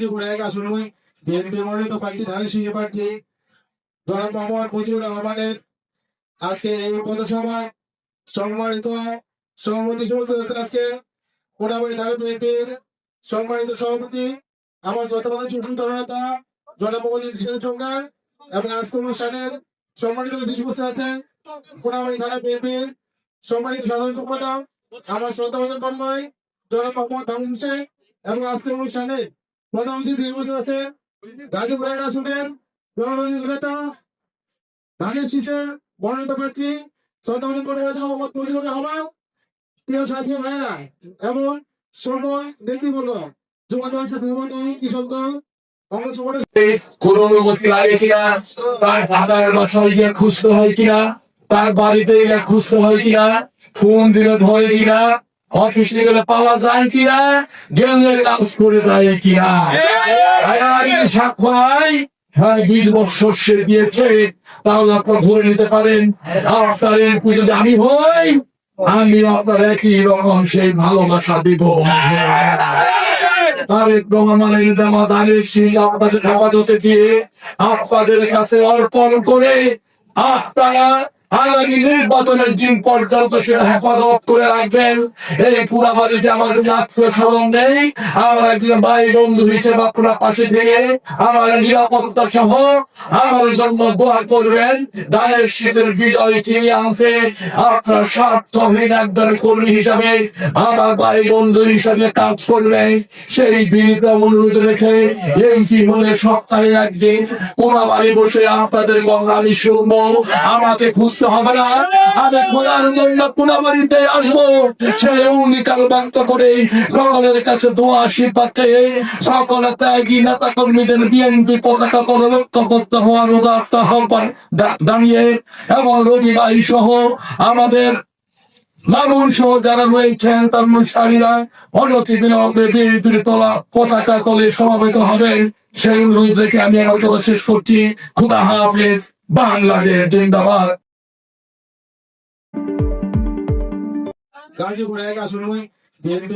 গাজীপুর ১ আসনে বিএনপি মনোনীত প্রার্থী ধানের শীর্ষ প্রার্থী জনাব মোহাম্মদ মুজিবুর রহমানের আজকে এই পথসভার সম্মানিত সভাপতি সমস্ত আজকে মোটামুটি ধানের বিএনপির সম্মানিত সভাপতি আমার শ্রদ্ধাবান সুন্দর নেতা জনাব মোহাম্মদ সরকার এবং আজকের অনুষ্ঠানের সম্মানিত অতিথি উপস্থিত আছেন মোটামুটি ধানের বিএনপির সম্মানিত সাধারণ সম্পাদক আমার শ্রদ্ধাবান কর্ময় জনাব মোহাম্মদ তামিম হোসেন এবং আজকের অনুষ্ঠানে প্রধান অতিথি উপস্থিত আছেন গাজীপুর ১ আসনের জনপ্রতিনিধি নেতা ধানের শীষের মনোনীত প্রার্থী শ্রদ্ধাবান কর্ময় মোহাম্মদ মুজিবুর রহমান প্রিয় সাথী ভাইরা এবং সকল ব্যক্তিবর্গ যুবদল ছাত্রদল কৃষক দল কোন অনুমতি লাগে কিনা, তার খাতার বাসায় গিয়ে খুঁজতে হয় কিনা, তার বাড়িতে গিয়ে খুঁজতে হয় কিনা, ফোন দিলে ধরে কিনা, অফিসে গেলে পাওয়া যায় কিনা, গেলের কাজ করে দেয় কিনা। সাক্ষাৎ 20 বছর সে দিয়েছে, তাহলে আপনার ধরে নিতে পারেন আপনার এমপি যদি আমি হই, আমি আপনার একই রকম সেই ভালোবাসা দিব। তারেক রহমানের দেওয়া ধানের শীষ আপনাদের হেফাজতে দিয়ে আপনাদের কাছে অর্পণ করে আপনারা আগামী নির্বাচনের দিন পর্যন্ত সেটা হেফাজত করে রাখবেন। এই পুরা বাড়িতে আমার আত্মীয় স্বজন নেই, আমার একজন ভাই বন্ধু হিসেবে আপনার পাশে থেকে আমার নিরাপত্তা সহ আমার জন্য দোয়া করবেন। ধানের শীষের বিজয় ছিনিয়ে আনতে আপনার স্বার্থহীন একজন কর্মী হিসাবে আমার ভাই বন্ধু হিসাবে কাজ করবেন, সেই বিনীত অনুরোধ রেখে এমপি হলে সপ্তাহে একদিন কোনা বাড়ি বসে আপনাদের গঙ্গা আমি শুনবো, আমাকে খুঁজতে হবে না, আমি খোলার জন্য কোনা বাড়িতে আসবো। সেই অঙ্গীকার ব্যক্ত করে সকলের কাছে দোয়া আশীর্বাদ চেয়ে সকলে ত্যাগী নেতা কর্মীদের বিএনপি পতাকা পরলক্ষ করতে হওয়ার উদাত্ত আহ্বান দাঁড়িয়ে এবং রবি ভাই সহ আমাদের মামুন সহ যারা রয়েছেন তার অনুসারীরা অনতি বিলম্বে বিএনপির তোলা পতাকা তলে সমাবেত হবেন, সেই অনুরোধ রেখে আমি আমার কথা শেষ করছি। খুদা হাফেজ, বাংলাদেশ জিন্দাবাদ। গাজীপুর ১ আসনে বিএনপি